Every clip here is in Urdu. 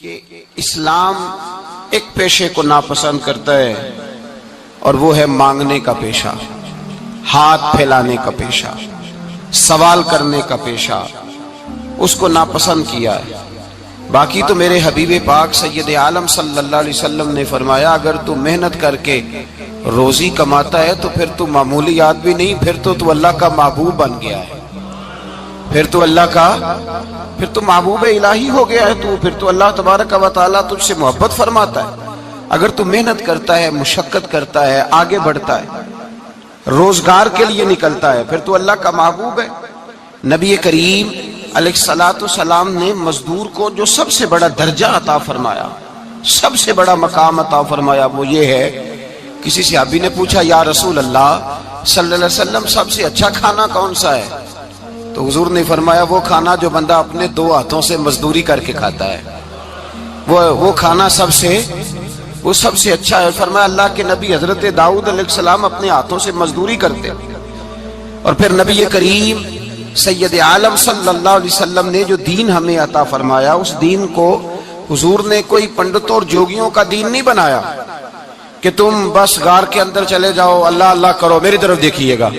کہ اسلام ایک پیشے کو ناپسند کرتا ہے اور وہ ہے مانگنے کا پیشہ، ہاتھ پھیلانے کا پیشہ، سوال کرنے کا پیشہ، اس کو ناپسند کیا ہے۔ باقی تو میرے حبیب پاک سید عالم صلی اللہ علیہ وسلم نے فرمایا اگر تو محنت کر کے روزی کماتا ہے تو پھر تو معمولی آدمی نہیں، پھر تو اللہ کا محبوب بن گیا ہے، پھر تو محبوب الہی ہو گیا ہے، پھر تو اللہ تبارک و تعالیٰ تجھ سے محبت فرماتا ہے۔ اگر تو محنت کرتا ہے، مشقت کرتا ہے، آگے بڑھتا ہے، روزگار کے لیے نکلتا ہے، پھر تو اللہ کا محبوب ہے۔ نبی کریم علیہ السلام نے مزدور کو جو سب سے بڑا درجہ عطا فرمایا، سب سے بڑا مقام عطا فرمایا، وہ یہ ہے، کسی صحابی نے پوچھا یا رسول اللہ صلی اللہ علیہ وسلم سب سے اچھا کھانا کون سا ہے؟ تو حضور نے فرمایا وہ کھانا جو بندہ اپنے دو ہاتھوں سے مزدوری کر کے کھاتا ہے، وہ کھانا سب سے اچھا ہے۔ فرمایا اللہ کے نبی حضرت داؤد علیہ السلام اپنے ہاتھوں سے مزدوری کرتے، اور پھر نبی کریم سید عالم صلی اللہ علیہ وسلم نے جو دین ہمیں عطا فرمایا، اس دین کو حضور نے کوئی پنڈتوں اور جوگیوں کا دین نہیں بنایا کہ تم بس غار کے اندر چلے جاؤ، اللہ اللہ کرو، میری طرف دیکھیے گا۔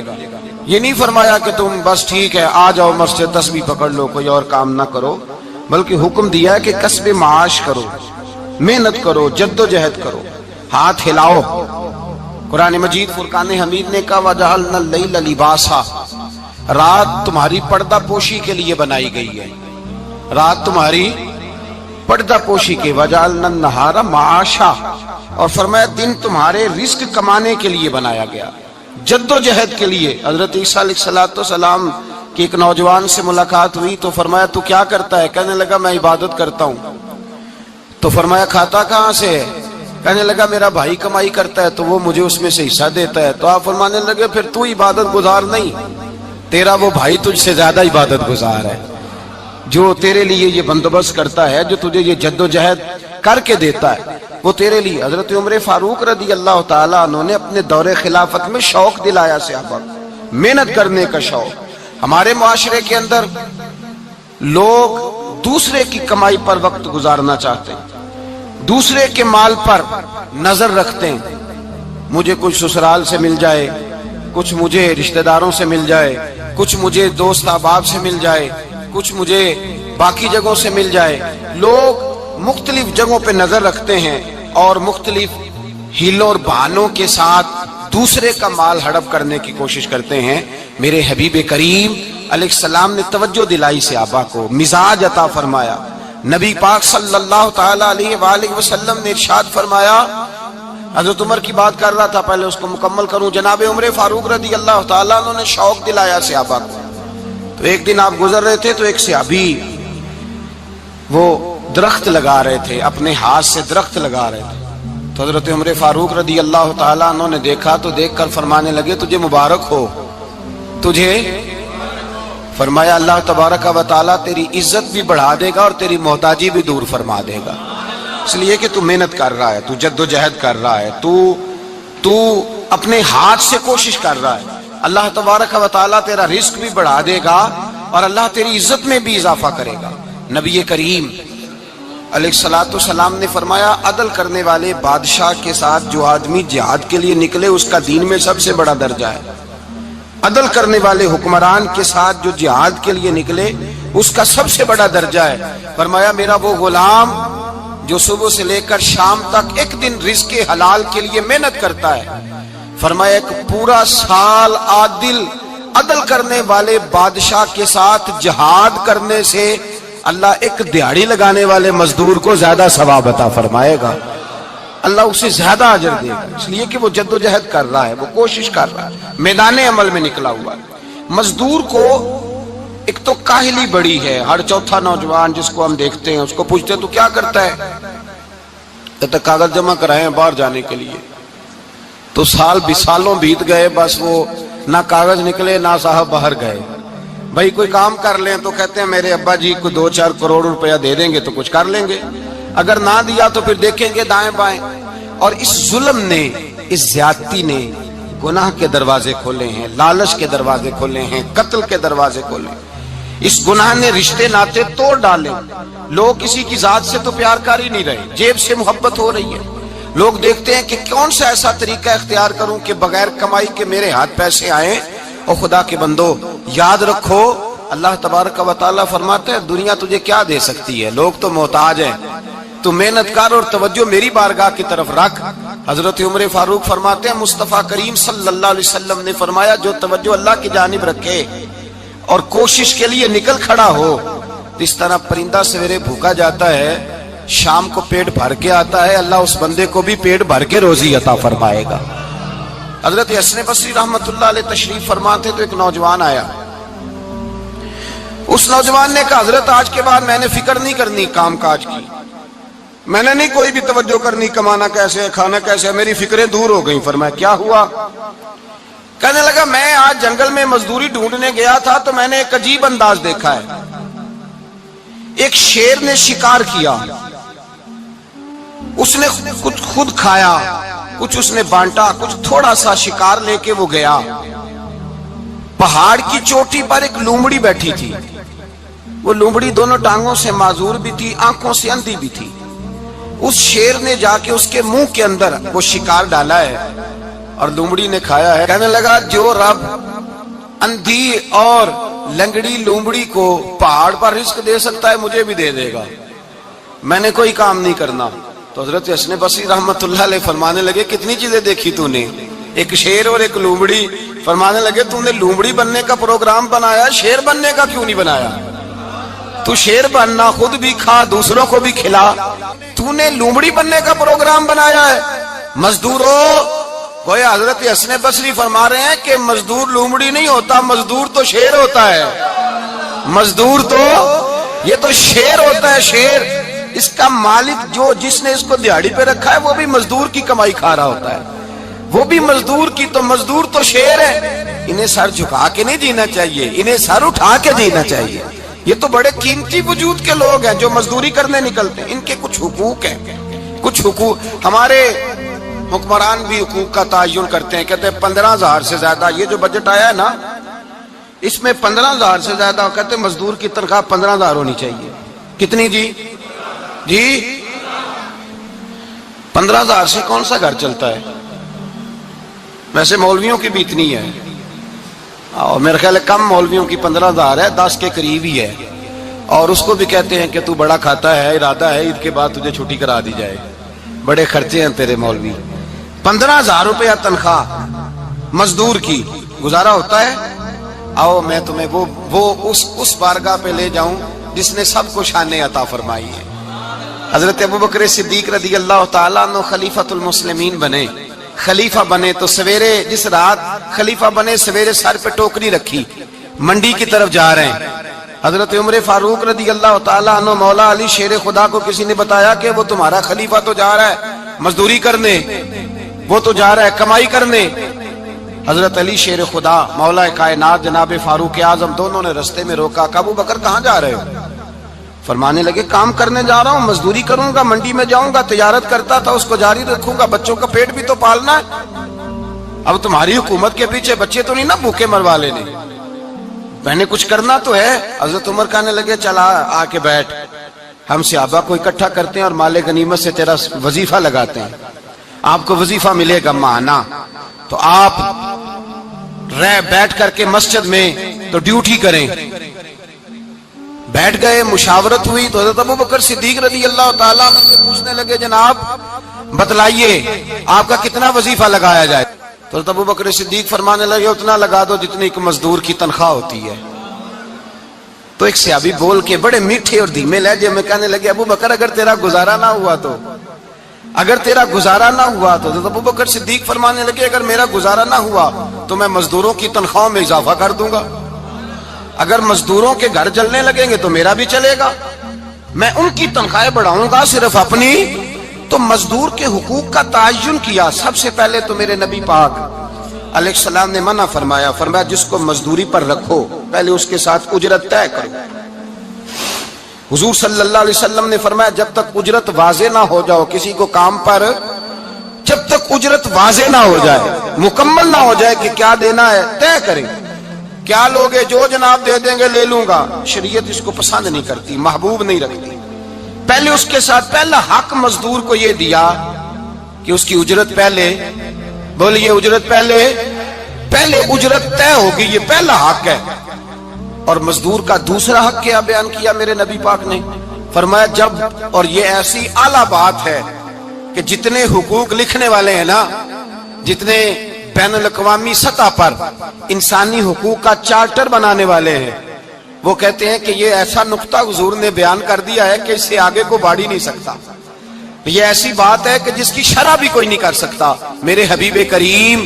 یہ نہیں فرمایا کہ تم بس ٹھیک ہے آ جاؤ مسجد تسبیح پکڑ لو، کوئی اور کام نہ کرو، بلکہ حکم دیا ہے کہ کسب معاش کرو، محنت کرو، جد و جہد کرو، ہاتھ ہلاؤ۔ قرآن مجید فرقان حمید نے کہا وَجَعَلْنَا اللَّيْلَ لِبَاسًا، رات تمہاری پردہ پوشی کے لیے بنائی گئی ہے، رات تمہاری پردہ پوشی کے، وَجَعَلْنَا النَّهَارَ مَعَاشًا، اور فرمایا دن تمہارے رزق کمانے کے لیے بنایا گیا، جد و جہد کے لیے۔ حضرت عیسیٰ علیہ السلام کی ایک نوجوان سے ملاقات ہوئی تو فرمایا تو کیا کرتا ہے؟ کہنے لگا میں عبادت کرتا ہوں۔ تو فرمایا کھاتا کہاں سے ہے؟ کہنے لگا میرا بھائی کمائی کرتا ہے تو وہ مجھے اس میں سے حصہ دیتا ہے۔ تو آپ فرمانے لگے پھر تو عبادت گزار نہیں، تیرا وہ بھائی تجھ سے زیادہ عبادت گزار ہے، جو تیرے لیے یہ بندوبست کرتا ہے، جو تجھے یہ جد و جہد کر کے دیتا ہے، وہ تیرے لیے۔ حضرت عمر فاروق رضی اللہ تعالیٰ عنہ نے اپنے دور خلافت میں شوق دلایا صحابہ کو، محنت کرنے کا شوق۔ ہمارے معاشرے کے اندر لوگ دوسرے کی کمائی پر وقت گزارنا چاہتے ہیں، دوسرے کے مال پر نظر رکھتے ہیں، مجھے کچھ سسرال سے مل جائے، کچھ مجھے رشتہ داروں سے مل جائے، کچھ مجھے دوست احباب سے مل جائے، کچھ مجھے باقی جگہوں سے مل جائے۔ لوگ مختلف جگہوں پہ نظر رکھتے ہیں اور مختلف ہیلوں اور بہانوں کے ساتھ دوسرے کا مال ہڑپ کرنے کی کوشش کرتے ہیں۔ میرے حبیب کریم علیہ السلام نے توجہ دلائی صحابہ کو، مزاج عطا فرمایا۔ نبی پاک صلی اللہ تعالیٰ علیہ وآلہ وسلم نے ارشاد فرمایا، حضرت عمر کی بات کر رہا تھا، پہلے اس کو مکمل کروں۔ جناب عمر فاروق رضی اللہ تعالیٰ عنہ نے شوق دلایا صحابہ کو۔ تو ایک دن آپ گزر رہے تھے تو ایک صحابی وہ درخت لگا رہے تھے، اپنے ہاتھ سے درخت لگا رہے تھے۔ تو حضرت عمر فاروق رضی اللہ تعالیٰ عنہ نے دیکھا تو دیکھ کر فرمانے لگے تجھے مبارک ہو، تجھے فرمایا اللہ تبارک و تعالیٰ تیری عزت بھی بڑھا دے گا اور تیری محتاجی بھی دور فرما دے گا، اس لیے کہ تو محنت کر رہا ہے، تو جد و جہد کر رہا ہے، تو اپنے ہاتھ سے کوشش کر رہا ہے، اللہ تبارک و تعالیٰ تیرا رزق بھی بڑھا دے گا اور اللہ تیری عزت میں بھی اضافہ کرے گا۔ نبی کریم علیہ السلام نے فرمایا عدل کرنے والے بادشاہ کے ساتھ جو آدمی جہاد کے لیے نکلے اس کا دین میں سب سے بڑا درجہ ہے، عدل کرنے والے حکمران کے ساتھ جو جہاد کے لیے نکلے اس کا سب سے بڑا درجہ ہے۔ فرمایا میرا وہ غلام جو صبح سے لے کر شام تک ایک دن رزق حلال کے لیے محنت کرتا ہے، فرمایا ایک پورا سال عدل کرنے والے بادشاہ کے ساتھ جہاد کرنے سے اللہ ایک دیہڑی لگانے والے مزدور کو زیادہ ثواب عطا فرمائے گا، اللہ اسے زیادہ اجر دے گا، اس لیے کہ وہ جد و جہد کر رہا ہے، وہ کوشش کر رہا ہے، میدان عمل میں نکلا ہوا ہے۔ مزدور کو ایک تو کاہلی بڑی ہے، ہر چوتھا نوجوان جس کو ہم دیکھتے ہیں اس کو پوچھتے ہیں تو کیا کرتا ہے؟ کہتا کاغذ جمع کرائے ہیں باہر جانے کے لیے، تو سالوں بیت گئے، بس وہ نہ کاغذ نکلے نہ صاحب باہر گئے۔ بھائی کوئی کام کر لیں تو کہتے ہیں میرے ابا جی کو 2-4 کروڑ روپیہ دے دیں گے تو کچھ کر لیں گے، اگر نہ دیا تو پھر دیکھیں گے دائیں بائیں۔ اور اس ظلم نے، اس زیادتی نے گناہ کے دروازے کھولے ہیں، لالچ کے دروازے کھولے ہیں، قتل کے دروازے کھولے ہیں۔ اس گناہ نے رشتے ناتے توڑ ڈالے. لوگ کسی کی ذات سے تو پیار کر ہی نہیں رہے, جیب سے محبت ہو رہی ہے. لوگ دیکھتے ہیں کہ کون سا ایسا طریقہ اختیار کروں کہ بغیر کمائی کے میرے ہاتھ پیسے آئیں. اور خدا کے بندو یاد رکھو, اللہ تبارک و تعالیٰ فرماتا ہے دنیا تجھے کیا دے سکتی ہے, لوگ تو محتاج ہیں, تو محنت کر اور توجہ میری بارگاہ کی طرف رکھ. حضرت عمر فاروق فرماتے ہیں مصطفیٰ کریم صلی اللہ علیہ وسلم نے فرمایا جو توجہ اللہ کی جانب رکھے اور کوشش کے لیے نکل کھڑا ہو, اس طرح پرندہ سویرے بھوکا جاتا ہے شام کو پیٹ بھر کے آتا ہے, اللہ اس بندے کو بھی پیٹ بھر کے روزی عطا فرمائے گا. حضرت حسن بصری رحمت اللہ علیہ تشریف فرماتے تو ایک نوجوان آیا. اس نوجوان نے کہا حضرت آج کے بعد میں نے فکر نہیں کرنی کام کاج کی, میں نے نہیں کوئی بھی توجہ کرنی کمانا کیسے ہے کھانا کیسے ہے, میری فکریں دور ہو گئیں. فرمایا کیا ہوا؟ کہنے لگا میں آج جنگل میں مزدوری ڈھونڈنے گیا تھا تو میں نے ایک عجیب انداز دیکھا ہے. ایک شیر نے شکار کیا, اس نے کچھ خود کھایا, کچھ اس نے بانٹا, کچھ تھوڑا سا شکار لے کے وہ گیا. پہاڑ کی چوٹی پر ایک لومڑی بیٹھی تھی, وہ لومڑی دونوں ٹانگوں سے معذور بھی تھی, آنکھوں سے اندھی بھی تھی. اس شیر نے جا کے اس کے منہ کے اندر وہ شکار ڈالا ہے اور لومڑی نے کھایا ہے. کہنے لگا جو رب اندھی اور لنگڑی لومڑی کو پہاڑ پر رزق دے سکتا ہے مجھے بھی دے دے گا, میں نے کوئی کام نہیں کرنا. تو حضرت حسن بصری رحمت اللہ علیہ فرمانے لگے کتنی چیزیں دیکھی تو نے, ایک شیر اور ایک لومڑی. فرمانے لگے تو نے لومڑی بننے کا پروگرام بنایا, شیر بننے کا کیوں نہیں بنایا؟ تو شیر بننا, خود بھی کھا دوسروں کو بھی کھلا, تو نے لومڑی بننے کا پروگرام بنایا ہے. مزدوروں گویا حضرت حسن بصری فرما رہے ہیں کہ مزدور لومڑی نہیں ہوتا, مزدور تو شیر ہوتا ہے. مزدور تو یہ تو شیر ہوتا ہے, شیر. اس کا مالک جو جس نے اس کو دیہڑی پہ رکھا ہے وہ بھی مزدور کی کمائی کھا رہا ہوتا ہے, وہ بھی مزدور کی. تو مزدور تو شیر ہے, انہیں سر جھکا کے نہیں جینا چاہیے, انہیں سر اٹھا کے جینا چاہیے. یہ تو بڑے قیمتی وجود کے لوگ ہیں جو مزدوری کرنے نکلتے ہیں, ان کے کچھ حقوق ہیں, کچھ حقوق. ہمارے حکمران بھی حقوق کا تعین کرتے ہیں, کہتے ہیں 15,000 سے زیادہ, یہ جو بجٹ آیا ہے نا اس میں 15,000 سے زیادہ, کہتے ہیں مزدور کی تنخواہ 15,000 ہونی چاہیے. کتنی جی؟ 15,000 سے کون سا گھر چلتا ہے؟ ویسے مولویوں کی بھی اتنی ہے, اور میرے خیال ہے کم مولویوں کی 15,000 ہے, 10 کے قریب ہی ہے. اور اس کو بھی کہتے ہیں کہ تو بڑا کھاتا ہے, ارادہ ہے عید کے بعد تجھے چھٹی کرا دی جائے, بڑے خرچے ہیں تیرے مولوی. 15,000 روپیہ تنخواہ مزدور کی, گزارا ہوتا ہے؟ آؤ میں تمہیں وہ اس بارگاہ پہ لے جاؤں جس نے سب کو شانیں عطا فرمائی ہے. حضرت ابوبکر صدیق رضی اللہ تعالیٰ عنہ خلیفۃ المسلمین بنے. خلیفہ بنے تو سویرے, جس رات خلیفہ بنے سویرے سر پہ ٹوکری رکھی, منڈی کی طرف جا رہے ہیں. حضرت عمر فاروق رضی اللہ تعالیٰ عنہ مولا علی شیر خدا کو کسی نے بتایا کہ وہ تمہارا خلیفہ تو جا رہا ہے مزدوری کرنے, وہ تو جا رہا ہے کمائی کرنے. حضرت علی شیر خدا مولا کائنات جناب فاروق اعظم دونوں نے رستے میں روکا. کہ ابو بکر کہاں جا رہے ہو؟ فرمانے لگے کام کرنے جا رہا ہوں, مزدوری کروں گا, منڈی میں جاؤں گا, تجارت کرتا تھا اس کو جاری رکھوں گا, بچوں کا پیٹ بھی تو پالنا ہے. اب تمہاری حکومت کے پیچھے بچے تو نہیں نا بھوکے مروا لینے, میں نے کچھ کرنا تو ہے. حضرت عمر کہنے لگے چلا آ کے بیٹھ, ہم صحابہ کو اکٹھا کرتے ہیں اور مال غنیمت سے تیرا وظیفہ لگاتے ہیں, آپ کو وظیفہ ملے گا ماہانہ. تو آپ بیٹھ کر کے مسجد میں تو ڈیوٹی کریں. بیٹھ گئے, مشاورت ہوئی تو حضرت ابوبکر صدیق رضی اللہ تعالیٰ سے پوچھنے لگے جناب بتلائیے آپ کا کتنا وظیفہ لگایا جائے؟ تو حضرت ابوبکر صدیق فرمانے لگے اتنا لگا دو جتنی ایک مزدور کی تنخواہ ہوتی ہے. تو ایک صحابی بول کے بڑے میٹھے اور دھیمے لہجے میں کہنے لگے ابو بکر اگر تیرا گزارا نہ ہوا تو, اگر تیرا گزارا نہ ہوا تو. حضرت ابوبکر صدیق فرمانے لگے اگر میرا گزارا نہ ہوا تو میں مزدوروں کی تنخواہوں میں اضافہ کر دوں گا, اگر مزدوروں کے گھر چلنے لگیں گے تو میرا بھی چلے گا, میں ان کی تنخواہیں بڑھاؤں گا صرف اپنی. تو مزدور کے حقوق کا تعین کیا. سب سے پہلے تو میرے نبی پاک علیہ السلام نے منع فرمایا, فرمایا جس کو مزدوری پر رکھو پہلے اس کے ساتھ اجرت طے کرو. حضور صلی اللہ علیہ وسلم نے فرمایا جب تک اجرت واضح نہ ہو جاؤ کسی کو کام پر, جب تک اجرت واضح نہ ہو جائے, مکمل نہ ہو جائے کہ کیا دینا ہے, طے کریں. کیا لوگے؟ جو جناب دے دیں گے لے لوں گا۔ شریعت اس کو پسند نہیں کرتی، محبوب نہیں رکھتی۔ پہلے اس کے ساتھ پہلا حق مزدور کو یہ دیا کہ اس کی اجرت پہلے، بولیے اجرت پہلے اجرت طے ہوگی، یہ پہلا حق ہے۔ اور مزدور کا دوسرا حق کیا بیان کیا میرے نبی پاک نے؟ فرمایا جب، اور یہ ایسی اعلیٰ بات ہے کہ جتنے حقوق لکھنے والے ہیں نا، جتنے بین الاقوامی سطح پر انسانی حقوق کا چارٹر بنانے والے ہیں، وہ کہتے ہیں کہ یہ ایسا نقطہ حضور نے بیان کر دیا ہے کہ اس سے آگے کو بڑھ ہی نہیں سکتا۔ یہ ایسی بات ہے کہ جس کی شرح بھی کوئی نہیں کر سکتا۔ میرے حبیب کریم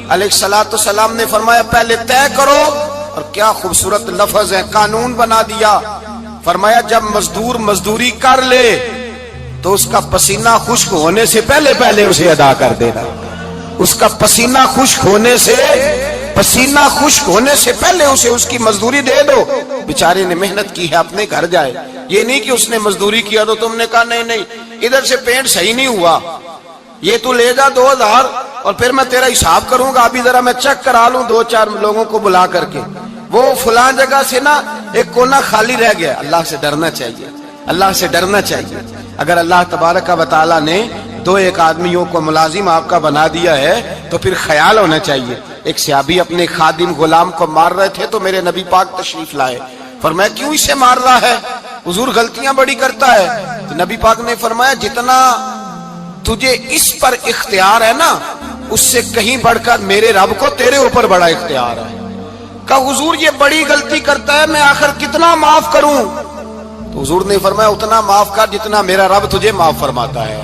علیہ الصلوۃ والسلام نے فرمایا پہلے طے کرو، اور کیا خوبصورت لفظ ہے، قانون بنا دیا۔ فرمایا جب مزدور مزدوری کر لے تو اس کا پسینہ خشک ہونے سے پہلے اسے ادا کر دینا۔ اس کا پسینہ خشک ہونے سے پہلے اسے اس کی مزدوری دے دو۔ بیچارے نے محنت کی ہے، اپنے گھر جائے۔ یہ نہیں کہ اس نے مزدوری کیا تو تم نے کہا نہیں ادھر سے پینٹ صحیح نہیں ہوا، یہ تو لے جا 2000 اور پھر میں تیرا حساب کروں گا، ابھی ذرا میں چیک کرا لوں 2-4 لوگوں کو بلا کر کے، وہ فلاں جگہ سے نا ایک کونا خالی رہ گیا۔ اللہ سے ڈرنا چاہیے، اللہ سے ڈرنا چاہیے۔ اگر اللہ تبارک و تعالیٰ نے 2-1 آدمیوں کو ملازم آپ کا بنا دیا ہے تو پھر خیال ہونا چاہیے۔ ایک صحابی اپنے خادم غلام کو مار رہے تھے تو میرے نبی پاک تشریف لائے۔ فرمایا کیوں اسے مار رہا ہے؟ حضور غلطیاں بڑی کرتا ہے۔ تو نبی پاک نے فرمایا جتنا تجھے اس پر اختیار ہے نا، اس سے کہیں بڑھ کر میرے رب کو تیرے اوپر بڑا اختیار ہے۔ کہا حضور یہ بڑی غلطی کرتا ہے، میں آخر کتنا معاف کروں؟ تو حضور نے فرمایا اتنا معاف کر جتنا میرا رب تجھے معاف فرماتا ہے۔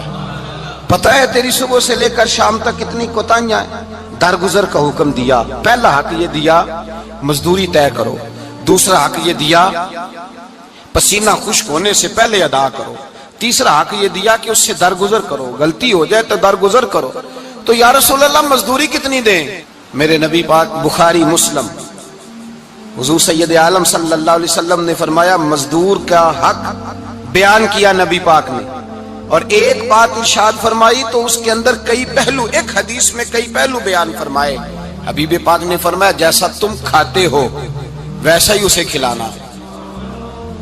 پتہ ہے تیری صبح سے لے کر شام تک کتنی کوتاہیاں ہیں۔ درگزر کا حکم دیا۔ پہلا حق یہ دیا مزدوری طے کرو، دوسرا حق یہ دیا پسینہ خشک ہونے سے پہلے ادا کرو، تیسرا حق یہ دیا کہ اس سے درگزر کرو، غلطی ہو جائے تو درگزر کرو۔ تو یا رسول اللہ مزدوری کتنی دیں؟ میرے نبی پاک بخاری مسلم حضور سید عالم صلی اللہ علیہ وسلم نے فرمایا مزدور کا حق بیان کیا نبی پاک نے، اور ایک بات ارشاد فرمائی تو اس کے اندر کئی پہلو، ایک حدیث میں کئی پہلو بیان فرمائے۔ حبیب پاک نے فرمایا جیسا تم کھاتے ہو ویسا ہی اسے کھلانا۔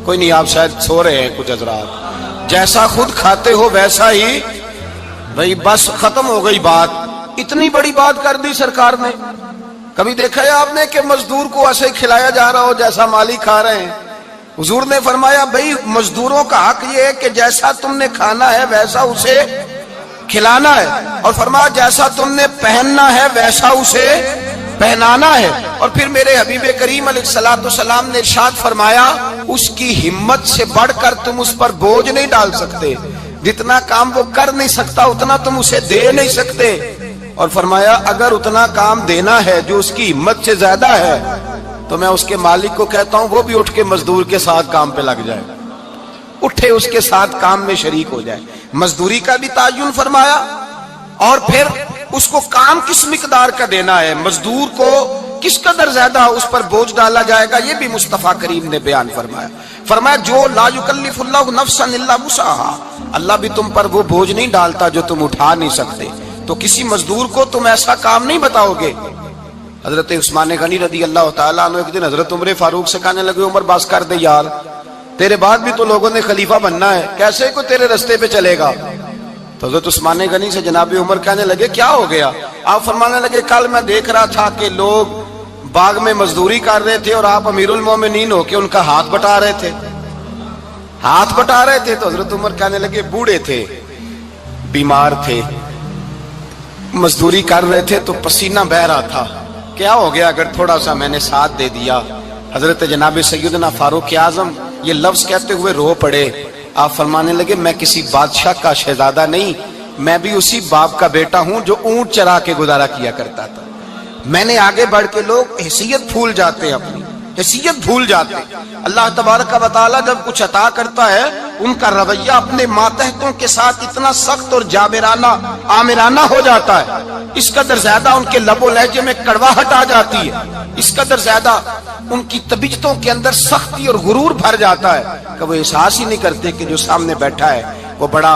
کوئی نہیں، آپ شاید سو رہے ہیں کچھ حضرات۔ جیسا خود کھاتے ہو ویسا ہی، بھئی بس ختم ہو گئی بات۔ اتنی بڑی بات کر دی سرکار نے۔ کبھی دیکھا ہے آپ نے کہ مزدور کو ایسے کھلایا جا رہا ہو جیسا مالک کھا رہے ہیں؟ حضور نے فرمایا بھئی مزدوروں کا حق یہ ہے کہ جیسا تم نے کھانا ہے ویسا اسے کھلانا ہے، اور فرمایا جیسا تم نے پہننا ہے ویسا اسے پہنانا ہے۔ اور پھر میرے حبیب کریم علیہ الصلوۃ والسلام نے ارشاد فرمایا اس کی ہمت سے بڑھ کر تم اس پر بوجھ نہیں ڈال سکتے، جتنا کام وہ کر نہیں سکتا اتنا تم اسے دے نہیں سکتے۔ اور فرمایا اگر اتنا کام دینا ہے جو اس کی ہمت سے زیادہ ہے تو میں اس کے مالک کو کہتا ہوں وہ بھی اٹھ کے مزدور کے ساتھ کام پہ لگ جائے، اٹھے اس کے ساتھ کام میں شریک ہو جائے۔ مزدوری کا بھی تعین فرمایا، اور پھر اس کو کام کس مقدار کا دینا ہے، مزدور کو کس قدر زیادہ اس پر بوجھ ڈالا جائے گا، یہ بھی مصطفیٰ کریم نے بیان فرمایا۔ فرمایا جو لا یکلف اللہ نفسا الا وسعها، اللہ بھی تم پر وہ بوجھ نہیں ڈالتا جو تم اٹھا نہیں سکتے، تو کسی مزدور کو تم ایسا کام نہیں بتاؤ گے۔ حضرت عثمان غنی رضی اللہ تعالیٰ عنہ ایک دن حضرت عمر فاروق سے کہنے لگے عمر بس کر دے یار، تیرے بعد بھی تو لوگوں نے خلیفہ بننا ہے، کیسے کوئی تیرے رستے پہ چلے گا؟ تو حضرت عثمان غنی سے جناب عمر کہنے لگے کیا ہو گیا؟ آپ فرمانے لگے کل میں دیکھ رہا تھا کہ لوگ باغ میں مزدوری کر رہے تھے اور آپ امیر المومنین ہو کے ان کا ہاتھ بٹا رہے تھے، ہاتھ بٹا رہے تھے۔ تو حضرت عمر کہنے لگے بوڑھے تھے، بیمار تھے، مزدوری کر رہے تھے تو پسینہ بہہ رہا تھا، کیا ہو گیا اگر تھوڑا سا میں نے ساتھ دے دیا؟ حضرت جناب سیدنا فاروق اعظم یہ لفظ کہتے ہوئے رو پڑے۔ آپ فرمانے لگے میں کسی بادشاہ کا شہزادہ نہیں، میں بھی اسی باپ کا بیٹا ہوں جو اونٹ چرا کے گزارا کیا کرتا تھا۔ میں نے آگے بڑھ کے لوگ حیثیت بھول جاتے، اپنی حیثیت بھول جاتے۔ اللہ تبارک و تعالیٰ جب کچھ عطا کرتا ہے ان کا رویہ اپنے ماتحتوں کے ساتھ اتنا سخت اور جابرانہ آمرانہ ہو جاتا ہے، اس قدر زیادہ ان کے لب و لہجے میں کڑواہٹ آ جاتی ہے، اس قدر زیادہ ان کی طبیعتوں کے اندر سختی اور غرور بھر جاتا ہے کہ وہ احساس ہی نہیں کرتے کہ جو سامنے بیٹھا ہے وہ بڑا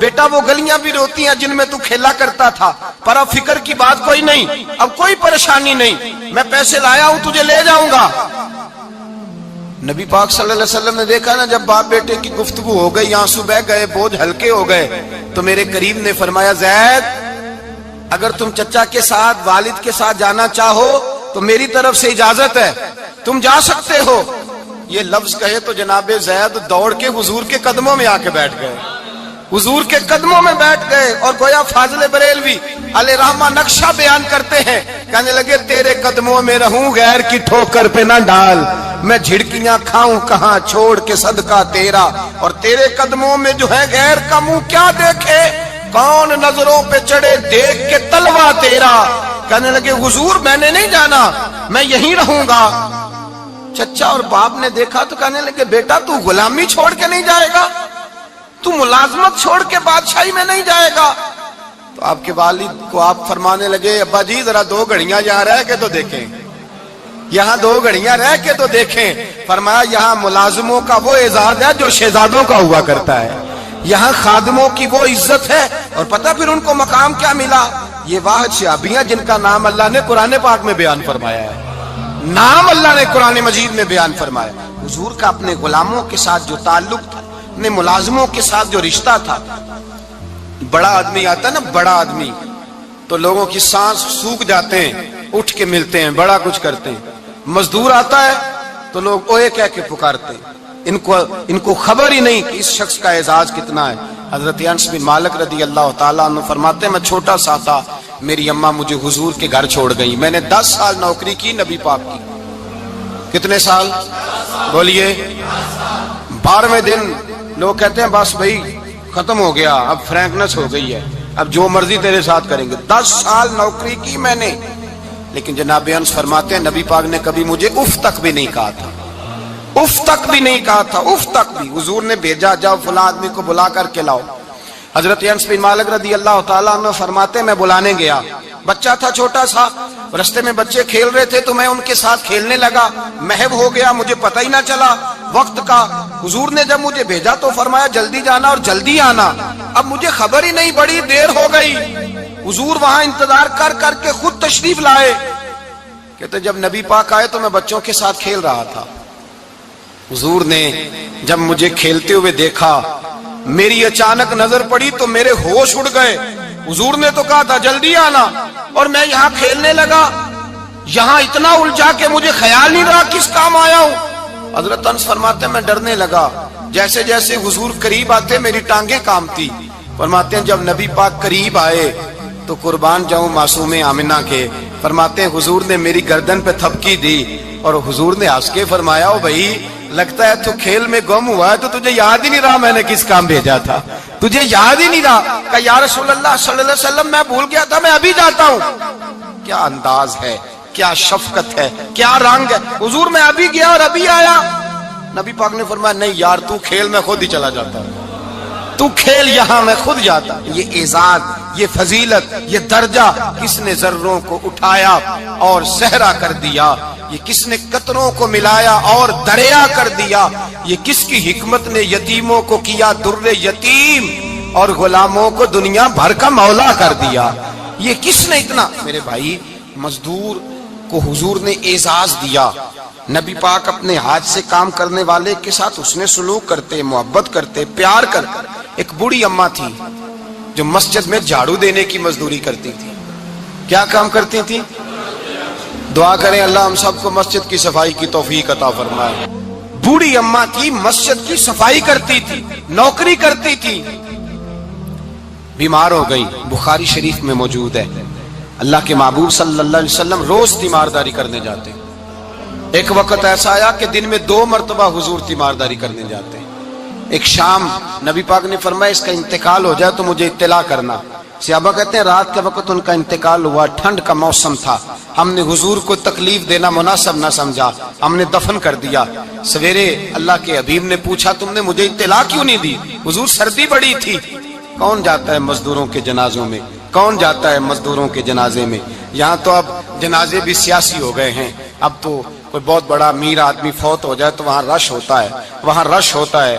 بیٹا وہ گلیاں بھی روتی ہیں جن میں تو کھیلا کرتا تھا، پر اب فکر کی بات کوئی نہیں، اب کوئی پریشانی نہیں، میں پیسے لایا ہوں تجھے لے جاؤں گا۔ نبی پاک صلی اللہ علیہ وسلم نے دیکھا نا جب باپ بیٹے کی گفتگو ہو گئی، آنسو بہہ گئے، بوجھ ہلکے ہو گئے، تو میرے قریب نے فرمایا زید اگر تم چچا کے ساتھ والد کے ساتھ جانا چاہو تو میری طرف سے اجازت ہے، تم جا سکتے ہو۔ یہ لفظ کہے تو جناب زید دوڑ کے حضور کے قدموں میں آ کے بیٹھ گئے، حضور کے قدموں میں بیٹھ گئے، اور گویا فاضل بریلوی علیہ رحمہ نقشہ بیان کرتے ہیں، کہنے لگے تیرے قدموں میں رہوں غیر کی ٹھوکر پہ نہ ڈال، میں جھڑکیاں کھاؤں کہاں چھوڑ کے صدقہ تیرا، اور تیرے قدموں میں جو ہے غیر کا منہ کیا دیکھے، کون نظروں پہ چڑھے دیکھ کے تلوا تیرا۔ کہنے لگے حضور میں نے نہیں جانا، میں یہیں رہوں گا۔ چچا اور باپ نے دیکھا تو کہنے لگے بیٹا تو غلامی چھوڑ کے نہیں جائے گا، تو ملازمت چھوڑ کے بادشاہی میں نہیں جائے گا۔ تو آپ کے والد کو آپ فرمانے لگے ابا جی ذرا 2 گھڑیاں یہاں رہ کے تو دیکھیں، یہاں 2 گھڑیاں رہ کے تو دیکھیں۔ فرمایا یہاں ملازموں کا وہ اعزاز ہے جو شہزادوں کا ہوا کرتا ہے، یہاں خادموں کی وہ عزت ہے، اور پتہ پھر ان کو مقام کیا ملا، یہ واحد شعبیاں جن کا نام اللہ نے قرآن پاک میں بیان فرمایا ہے، نام اللہ نے قرآن مجید میں بیان فرمایا۔ حضور کا اپنے غلاموں کے ساتھ جو تعلق تھا، اپنے ملازموں کے ساتھ جو رشتہ تھا، بڑا آدمی آتا ہے نا، بڑا آدمی تو لوگوں کی سانس سوکھ جاتے ہیں، اٹھ کے ملتے ہیں، بڑا کچھ کرتے ہیں۔ مزدور آتا ہے تو لوگ اوے کہہ کے پکارتے ہیں، ان کو خبر ہی نہیں کہ اس شخص کا اعزاز کتنا ہے۔ حضرت انس بن مالک رضی اللہ تعالیٰ عنہ فرماتے ہیں میں چھوٹا سا تھا، میری اماں مجھے حضور کے گھر چھوڑ گئی، میں نے 10 سال نوکری کی نبی پاک کی۔ کتنے سال بولیے؟ 12ویں دن لوگ کہتے ہیں بس بھائی ختم ہو گیا، اب فرینکنس ہو گئی ہے، اب جو مرضی تیرے ساتھ کریں گے۔ 10 سال نوکری کی میں نے، لیکن جناب انس فرماتے ہیں نبی پاک نے کبھی مجھے اف تک بھی نہیں کہا تھا، اف تک بھی نہیں کہا تھا، اف تک بھی۔ حضور نے بھیجا جاؤ فلاں آدمی کو بلا کر کے لاؤ۔ حضرت انس بن مالک رضی اللہ تعالیٰ عنہ فرماتے ہیں میں بلانے گیا، بچہ تھا چھوٹا سا، رستے میں بچے کھیل رہے تھے تو میں ان کے ساتھ کھیلنے لگا، محو ہو گیا، مجھے پتہ ہی نہ چلا وقت کا۔ حضور نے جب مجھے بھیجا تو فرمایا جلدی جانا اور جلدی آنا، اب مجھے خبر ہی نہیں، بڑی دیر ہو گئی۔ حضور وہاں انتظار کر کر کے خود تشریف لائے، کہتے جب نبی پاک آئے تو میں بچوں کے ساتھ کھیل رہا تھا، حضور نے جب مجھے کھیلتے ہوئے دیکھا، میری اچانک نظر پڑی تو میرے ہوش اڑ گئے۔ حضور نے تو کہا تھا جلدی آنا، اور میں یہاں کھیلنے لگا، یہاں اتنا الجھا کہ مجھے خیال نہیں رہا کس کام آیا ہوں۔ حضرت انس فرماتے ہیں میں ڈرنے لگا، جیسے جیسے حضور قریب آتے میری ٹانگیں کانپتی۔ فرماتے ہیں جب نبی پاک قریب آئے تو قربان جاؤں معصوم آمنہ کے، فرماتے ہیں حضور نے میری گردن پہ تھپکی دی، اور حضور نے ہنس کے فرمایا او بھائی لگتا ہے تو کھیل میں گم ہوا ہے تو تجھے یاد ہی نہیں رہا میں نے کس کام بھیجا تھا، تجھے یاد ہی نہیں رہا۔ کہ یا رسول اللہ صلی اللہ علیہ وسلم میں بھول گیا تھا، میں ابھی جاتا ہوں۔ کیا انداز ہے، کیا شفقت ہے، کیا رنگ ہے، حضور میں ابھی گیا اور ابھی آیا۔ نبی پاک نے فرمایا نہیں یار تو کھیل میں خود ہی چلا جاتا ہے، تو کھیل یہاں میں خود جاتا۔ یہ اعزاز، یہ فضیلت، یہ درجہ کس نے ذروں کو اٹھایا اور صحرا کر دیا، یہ کس نے قطروں کو ملایا اور دریا کر دیا، یہ کس کی حکمت نے یتیموں کو کیا در یتیم اور غلاموں کو دنیا بھر کا مولا کر دیا، یہ کس نے اتنا۔ میرے بھائی مزدور کو حضور نے اعزاز دیا، نبی پاک اپنے ہاتھ سے کام کرنے والے کے ساتھ اس نے سلوک کرتے، محبت کرتے، پیار کرتے۔ ایک بوڑھی اماں تھی جو مسجد میں جھاڑو دینے کی مزدوری کرتی تھی۔ کیا کام کرتی تھی؟ دعا کریں اللہ ہم سب کو مسجد کی صفائی کی توفیق عطا فرمائے۔ بوڑھی اماں تھی، مسجد کی صفائی کرتی تھی، نوکری کرتی تھی، بیمار ہو گئی، بخاری شریف میں موجود ہے۔ اللہ کے محبوب صلی اللہ علیہ وسلم روز تیمارداری کرنے جاتے، ایک وقت ایسا آیا کہ دن میں 2 مرتبہ حضور تیمارداری کرنے جاتے۔ ایک شام نبی پاک نے فرمایا اس کا انتقال ہو جائے تو مجھے اطلاع کرنا۔ صحابہ کہتے ہیں رات کے وقت ان کا انتقال ہوا، ٹھنڈ کا موسم تھا، ہم نے حضور کو تکلیف دینا مناسب نہ سمجھا، ہم نے دفن کر دیا۔ سویرے اللہ کے حبیب نے پوچھا تم نے مجھے اطلاع کیوں نہیں دی؟ حضور سردی بڑی تھی۔ کون جاتا ہے مزدوروں کے جنازوں میں؟ کون جاتا ہے مزدوروں کے جنازے میں؟ یہاں تو اب جنازے بھی سیاسی ہو گئے ہیں، اب تو کوئی بہت بڑا امیر آدمی فوت ہو جائے تو وہاں رش ہوتا ہے، وہاں رش ہوتا ہے،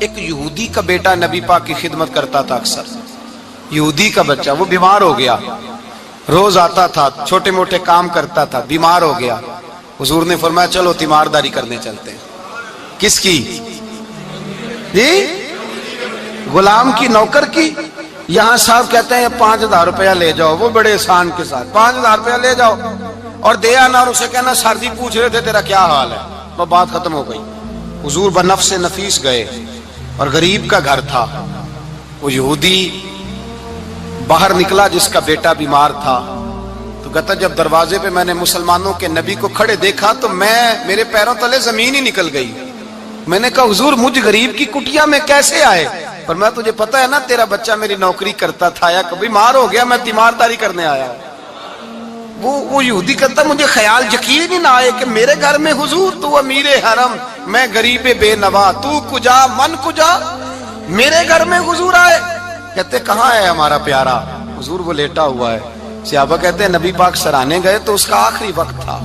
ایک یہودی کا بیٹا نبی پاک کی خدمت کرتا تھا اکثر. یہودی کا بچہ، وہ بیمار ہو گیا، روز آتا تھا، چھوٹے موٹے کام کرتا تھا، بیمار ہو گیا. حضور نے فرمایا چلو تیمارداری کرنے چلتے ہیں. کس کی؟ جی غلام کی، نوکر کی. یہاں صاحب کہتے ہیں 5,000 روپیہ لے جاؤ، وہ بڑے احسان کے ساتھ 5,000 روپیہ لے جاؤ اور دے آنا، اور اسے کہنا سر جی پوچھ رہے تھے تیرا کیا حال ہے. وہ بات ختم ہو گئی. حضور بنفس نفیس گئے اور غریب کا گھر تھا. وہ یہودی باہر نکلا جس کا بیٹا بیمار تھا، تو کہتا جب دروازے پہ میں نے مسلمانوں کے نبی کو کھڑے دیکھا تو میرے پیروں تلے زمین ہی نکل گئی. میں نے کہا حضور مجھ غریب کی کٹیا میں کیسے آئے؟ پر میں تجھے پتا ہے نا تیرا بچہ میری نوکری کرتا تھا، یا کبھی بیمار ہو گیا، میں تیمارداری کرنے آیا. وہ یہودی کہتا مجھے خیال یقین ہی نہ آئے کہ میرے گھر میں حضور، تو امیر حرم، میں غریب بے نوا، تو کجا من کجا، میرے گھر میں حضور آئے. کہتے کہاں ہے ہمارا پیارا؟ حضور وہ لیٹا ہوا ہے. صحابہ کہتے ہیں نبی پاک سرانے گئے تو اس کا آخری وقت تھا،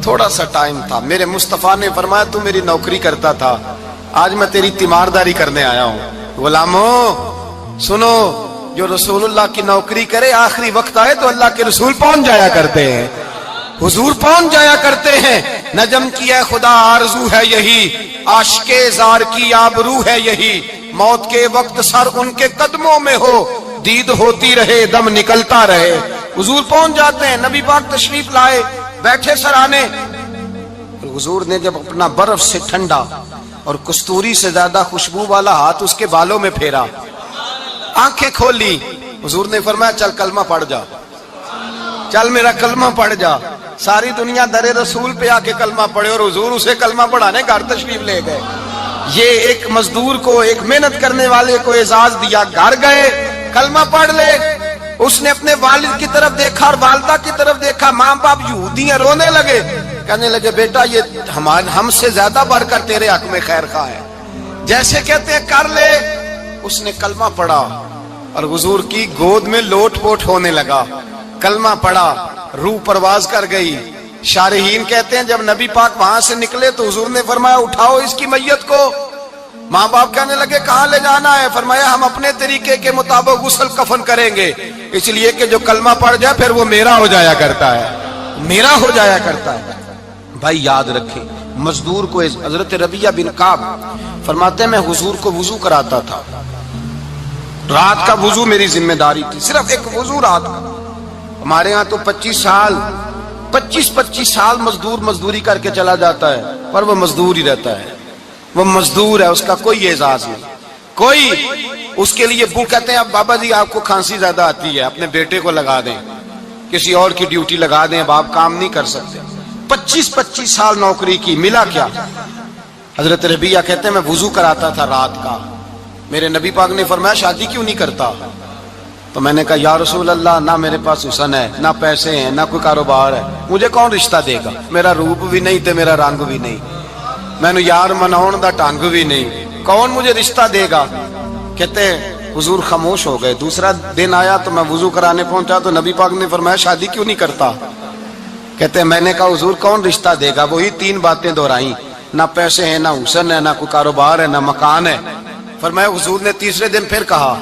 تھوڑا سا ٹائم تھا. میرے مصطفیٰ نے فرمایا تو میری نوکری کرتا تھا، آج میں تیری تیمارداری کرنے آیا ہوں. غلاموں سنو، جو رسول اللہ کی نوکری کرے آخری وقت آئے تو اللہ کے رسول پہنچ جایا کرتے ہیں، حضور پہنچ جایا کرتے ہیں. نجم کی ہے خدا آرزو ہے یہی، عاشق زار کی آبرو ہے یہی، موت کے وقت سر ان کے قدموں میں ہو، دید ہوتی رہے دم نکلتا رہے. حضور پہنچ جاتے ہیں. نبی پاک تشریف لائے، بیٹھے سرانے. حضور نے جب اپنا برف سے ٹھنڈا اور کستوری سے زیادہ خوشبو والا ہاتھ اس کے بالوں میں پھیرا، آنکھیں کھولی، حضور نے فرمایا چل کلمہ پڑھ جا، چل میرا کلمہ پڑھ جا. ساری دنیا در رسول پہ آ کے کلمہ پڑھے اور حضور اسے کلمہ پڑھانے گھر تشریف لے گئے. یہ ایک مزدور کو، ایک محنت کرنے والے کو اعزاز دیا. گھر گئے، کلمہ پڑھ لے. اس نے اپنے والد کی طرف دیکھا اور والدہ کی طرف دیکھا. ماں باپ یہودی ہیں، رونے لگے، کہنے لگے بیٹا یہ ہم سے زیادہ بڑھ کر تیرے حق میں خیر خواہ ہے، جیسے کہتے ہیں کر لے. اس نے کلمہ پڑھا اور حضور کی گود میں لوٹ پوٹ ہونے لگا. کلمہ پڑھا، روح پرواز کر گئی. شارحین کہتے ہیں جب نبی پاک وہاں سے نکلے تو حضور نے فرمایا اٹھاؤ اس کی میت کو. ماں باپ کہنے لگے کہاں لے جانا ہے؟ فرمایا ہم اپنے طریقے کے مطابق غسل کفن کریں گے، اس لیے کہ جو کلمہ پڑھ جائے پھر وہ میرا ہو جایا کرتا ہے، میرا ہو جایا کرتا ہے. بھائی یاد رکھیں، مزدور کو حضرت ربیہ بن کعب فرماتے ہیں میں حضور کو وضو کراتا تھا، رات کا وضو میری ذمہ داری تھی، صرف ایک وضو رات کا. ہمارے ہاں تو 25 سال مزدور مزدوری کر کے چلا جاتا ہے، پر وہ مزدور ہی رہتا ہے، وہ مزدور ہے، اس کا کوئی اعزاز نہیں. کوئی اس کے لیے وہ کہتے ہیں اب بابا جی آپ کو کھانسی زیادہ آتی ہے، اپنے بیٹے کو لگا دیں، کسی اور کی ڈیوٹی لگا دیں، اب آپ کام نہیں کر سکتے. 25 سال نوکری کی، ملا کیا؟ حضرت ربیہ کہتے ہیں میں وضو کراتا تھا رات کا. میرے نبی پاک نے فرمایا شادی کیوں نہیں کرتا؟ تو میں نے کہا یا رسول اللہ نہ میرے پاس حسن ہے، نہ پیسے ہیں، نہ کوئی کاروبار ہے، مجھے کون رشتہ دے گا؟ میرا روپ بھی نہیں تے میرا رنگ بھی نہیں، میں نے یار مناؤن دا ٹانگ بھی نہیں، کون مجھے رشتہ دے گا؟ کہتے ہیں حضور خاموش ہو گئے. دوسرا دن آیا تو میں وضو کرانے پہنچا تو نبی پاک نے فرمایا شادی کیوں نہیں کرتا؟ کہتے ہیں میں نے کہا حضور کون رشتہ دے گا؟ وہی 3 باتیں دہرائیں، نہ پیسے ہیں، نہ حسن ہے، نہ کوئی کاروبار ہے، نہ مکان ہے. فرمایا حضور نے تیسرے دن پھر کہا.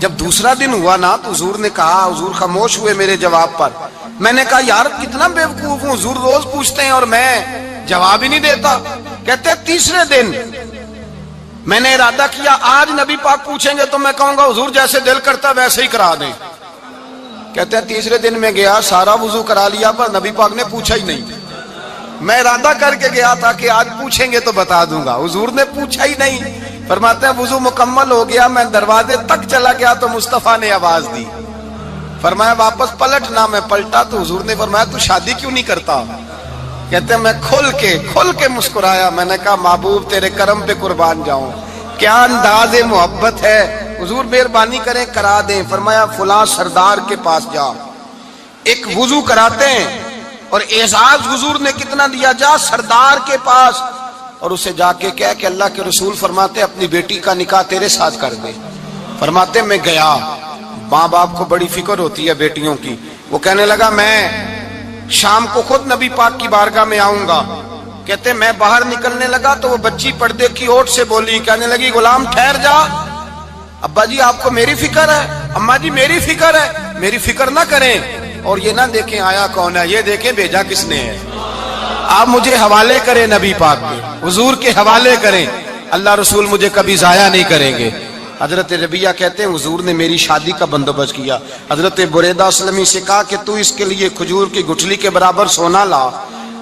جب دوسرا دن ہوا نا تو حضور نے کہا، حضور خاموش ہوئے میرے جواب پر. میں نے کہا یار کتنا بیوقوف ہوں، حضور روز پوچھتے ہیں اور میں جواب ہی نہیں دیتا. کہتے ہیں تیسرے دن میں نے ارادہ کیا آج نبی پاک پوچھیں گے تو میں کہوں گا حضور جیسے دل کرتا ویسے ہی کرا دیں. کہتے ہیں تیسرے دن میں گیا، سارا وضو کرا لیا پر نبی پاک نے پوچھا ہی نہیں. میں ارادہ کر کے گیا تھا کہ آج پوچھیں گے تو بتا دوں گا، حضور نے پوچھا ہی نہیں. فرماتے ہیں وضو مکمل ہو گیا، میں دروازے تک چلا گیا تو مصطفیٰ نے آواز دی. فرمایا واپس پلٹ نہ، میں پلٹا تو حضور نے فرمایا تو شادی کیوں نہیں کرتا؟ کہتے ہیں میں کھل کے مسکرایا. میں نے کہا محبوب تیرے کرم پہ قربان جاؤں، کیا انداز محبت ہے، حضور مہربانی کریں کرا دیں. فرمایا فلاں سردار کے پاس جا، ایک وضو کراتے ہیں اور اعزاز حضور نے کتنا دیا، جا سردار کے پاس اور اسے جا کے کہہ کہ اللہ کے رسول فرماتے اپنی بیٹی کا نکاح تیرے ساتھ کر دے. فرماتے میں گیا. ماں باپ کو بڑی فکر ہوتی ہے بیٹیوں کی. وہ کہنے لگا میں شام کو خود نبی پاک کی بارگاہ میں آؤں گا کہتے میں باہر نکلنے لگا تو وہ بچی پردے کی اوٹ سے بولی, کہنے لگی غلام ٹھہر جا, ابا جی آپ کو میری فکر ہے, اماں جی میری فکر ہے, میری فکر نہ کریں اور یہ نہ دیکھیں آیا کون ہے, یہ دیکھیں بھیجا کس نے ہے. آپ مجھے حوالے کریں نبی پاک کے, حضور کے حوالے کریں, اللہ رسول مجھے کبھی ضائع نہیں کریں گے. حضرت ربیہ کہتے ہیں حضور نے میری شادی کا بندوبست کیا. حضرت بریدہ اسلمی سے کہا کہ تو اس کے لیے کھجور کی گٹھلی کے برابر سونا لا.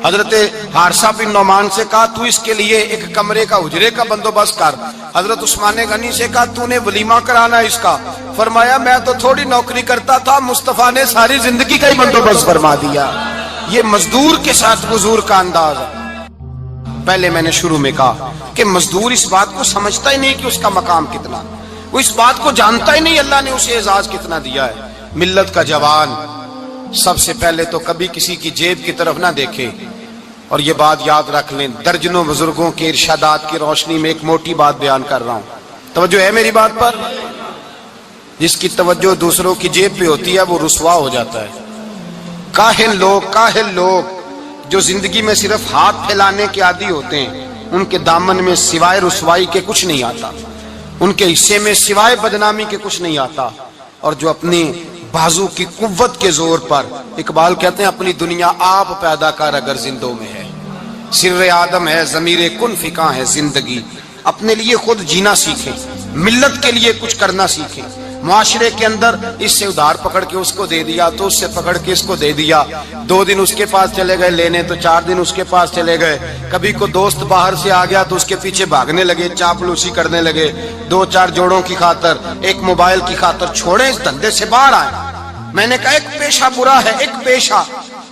حضرت حارثہ بن نعمان سے کہا تو اس کے لیے ایک کمرے کا حجرے کا بندوبست کر. حضرت عثمان غنی سے کہا تو نے ولیمہ کرانا اس کا. فرمایا میں تو تھوڑی نوکری کرتا تھا, مصطفیٰ نے ساری زندگی کا ہی بندوبست فرما دیا. یہ مزدور کے ساتھ حضور کا انداز ہے. پہلے میں نے شروع میں کہا کہ مزدور اس بات کو سمجھتا ہی نہیں کہ اس کا مقام کتنا, وہ اس بات کو جانتا ہی نہیں اللہ نے اسے اعزاز کتنا دیا ہے. ملت کا جوان سب سے پہلے تو کبھی کسی کی جیب کی طرف نہ دیکھے. اور یہ بات یاد رکھ لیں, درجنوں بزرگوں کے ارشادات کی روشنی میں ایک موٹی بات بیان کر رہا ہوں, توجہ ہے میری بات پر. جس کی توجہ دوسروں کی جیب پہ ہوتی ہے وہ رسوا ہو جاتا ہے. کاہل لوگ جو زندگی میں صرف ہاتھ پھیلانے کے عادی ہوتے ہیں, ان کے دامن میں سوائے رسوائی کے کچھ نہیں آتا, ان کے حصے میں سوائے بدنامی کے کچھ نہیں آتا. اور جو اپنی بازو کی قوت کے زور پر, اقبال کہتے ہیں اپنی دنیا آپ پیدا کر اگر زندوں میں ہے, سر آدم ہے ضمیر کن فکاں ہے زندگی. اپنے لیے خود جینا سیکھیں, ملت کے لیے کچھ کرنا سیکھیں. معاشرے کے اندر اس سے ادھار پکڑ کے اس کو دے دیا, تو اس سے پکڑ کے اس کو دے دیا. 2 دن اس کے پاس چلے گئے لینے, تو 4 دن اس کے پاس چلے گئے. کبھی کو دوست باہر سے آ گیا تو اس کے پیچھے بھاگنے لگے, چاپلوسی کرنے لگے. 2-4 جوڑوں کی خاطر, ایک موبائل کی خاطر چھوڑیں اس دھندے سے باہر آئیں. میں نے کہا ایک پیشہ برا ہے, ایک پیشہ,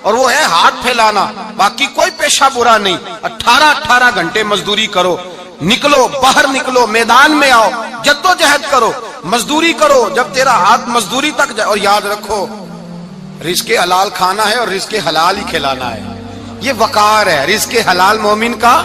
اور وہ ہے ہاتھ پھیلانا, باقی کوئی پیشہ برا نہیں. 18 گھنٹے مزدوری کرو, نکلو باہر نکلو, میدان میں آؤ, جدوجہد کرو, مزدوری کرو جب تیرا ہاتھ مزدوری تک جائے. اور یاد رکھو رزق حلال کھانا ہے اور رزق حلال ہی کھلانا ہے. یہ وقار ہے, رزق حلال مومن کا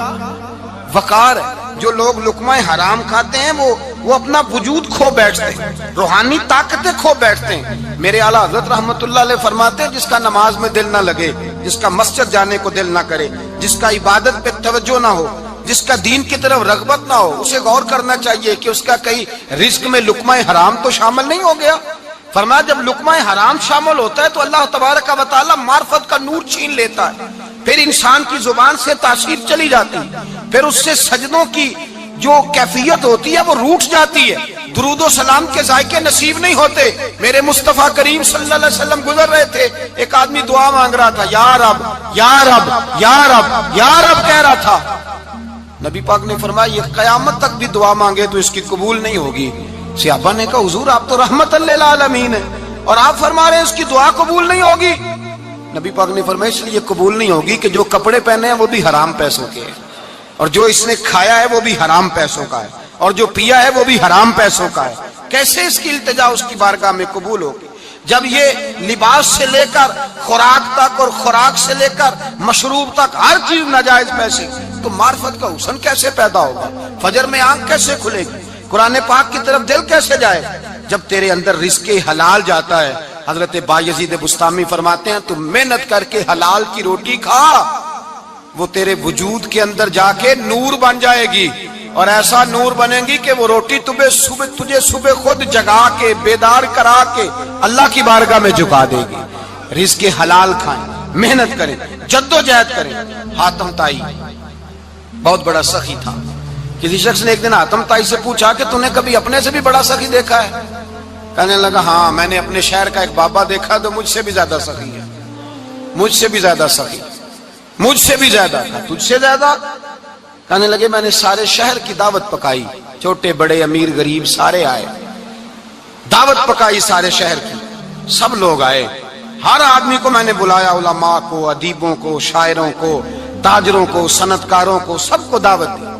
وقار ہے. جو لوگ لقمہ حرام کھاتے ہیں وہ اپنا وجود کھو بیٹھتے ہیں, روحانی طاقتیں کھو بیٹھتے ہیں. میرے اعلیٰ حضرت رحمت اللہ علیہ فرماتے ہیں جس کا نماز میں دل نہ لگے, جس کا مسجد جانے کو دل نہ کرے, جس کا عبادت پہ توجہ نہ ہو, جس کا دین کی طرف رغبت نہ ہو, اسے غور کرنا چاہیے کہ اس کا کہیں رزق میں لقمہ حرام تو شامل نہیں ہو گیا. فرمایا جب لقمہ حرام شامل ہوتا ہے تو اللہ تبارک و تعالی معرفت کا نور چھین لیتا ہے, پھر انسان کی زبان سے تاثیر چلی جاتی ہے, پھر اس سے سجدوں کی جو کیفیت ہوتی ہے وہ روٹ جاتی ہے, درود و سلام کے ذائقے نصیب نہیں ہوتے. میرے مصطفیٰ کریم صلی اللہ علیہ وسلم گزر رہے تھے, ایک آدمی دعا مانگ رہا تھا, یا رب یا رب یا رب یا رب کہہ رہا تھا. نبی پاک نے فرمایا یہ قیامت تک بھی دعا مانگے تو اس کی قبول نہیں ہوگی. صحابہ نے کہا حضور آپ تو رحمت للعالمین ہیں اور آپ فرما رہے ہیں اس کی دعا قبول نہیں ہوگی. نبی پاک نے فرمایا اس لیے قبول نہیں ہوگی کہ جو کپڑے پہنے ہیں وہ بھی حرام پیسوں کے ہیں, اور جو اس نے کھایا ہے وہ بھی حرام پیسوں کا ہے, اور جو پیا ہے وہ بھی حرام پیسوں کا ہے. کیسے اس کی التجا اس کی بارگاہ میں قبول ہوگی جب یہ لباس سے لے کر خوراک تک اور خوراک سے لے کر مشروب تک ہر چیز ناجائز پیسے. تو معرفت کا حسن کیسے پیدا ہوگا, فجر میں آنکھ کیسے کھلے گی, قرآن پاک کی طرف دل کیسے جائے جب تیرے اندر رزق حلال جاتا ہے. حضرت بایزید بستامی فرماتے ہیں تو محنت کر کے حلال کی روٹی کھا, وہ تیرے وجود کے اندر جا کے نور بن جائے گی, اور ایسا نور بنے گی کہ وہ روٹی تجھے صبح خود جگا کے بیدار کرا کے اللہ کی بارگاہ میں جھکا دے گی. رزق حلال کھائیں, محنت کریں, جدوجہد کریں. حاتم طائی بہت بڑا سخی تھا. کسی شخص نے ایک دن حاتم طائی سے پوچھا کہ تو نے کبھی اپنے سے بھی بڑا سخی دیکھا ہے؟ کہنے لگا ہاں میں نے اپنے شہر کا ایک بابا دیکھا تو مجھ سے بھی زیادہ سخی ہے, مجھ سے بھی زیادہ سخی, مجھ سے بھی زیادہ تھا, تجھ سے زیادہ. کہنے لگے میں نے سارے شہر کی دعوت پکائی, چھوٹے بڑے امیر غریب سارے آئے, دعوت پکائی سارے شہر کی, سب لوگ آئے, ہر آدمی کو میں نے بلایا, علماء کو, ادیبوں کو, شاعروں کو, تاجروں کو, صنعت کاروں کو, سب کو دعوت دی.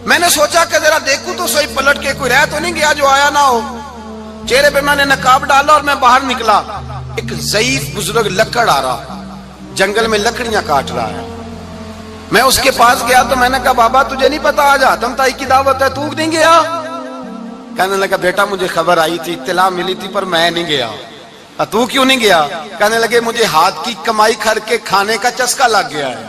میں نے سوچا کہ ذرا دیکھوں تو صحیح پلٹ کے کوئی رہ تو نہیں گیا جو آیا نہ ہو. چہرے پہ میں نے نقاب ڈالا اور میں باہر نکلا. ایک ضعیف بزرگ لکڑ آ رہا, جنگل میں لکڑیاں کاٹ رہا ہے. میں اس کے پاس گیا تو میں نے کہا بابا تجھے نہیں پتا آج حاتم طائی کی دعوت ہے, تو نہیں گیا؟ کہنے لگا بیٹا مجھے خبر آئی تھی, اطلاع ملی تھی, پر میں نہیں گیا. تو کیوں نہیں گیا؟ کہنے لگے مجھے ہاتھ کی کمائی کر کے کھانے کا چسکا لگ گیا ہے.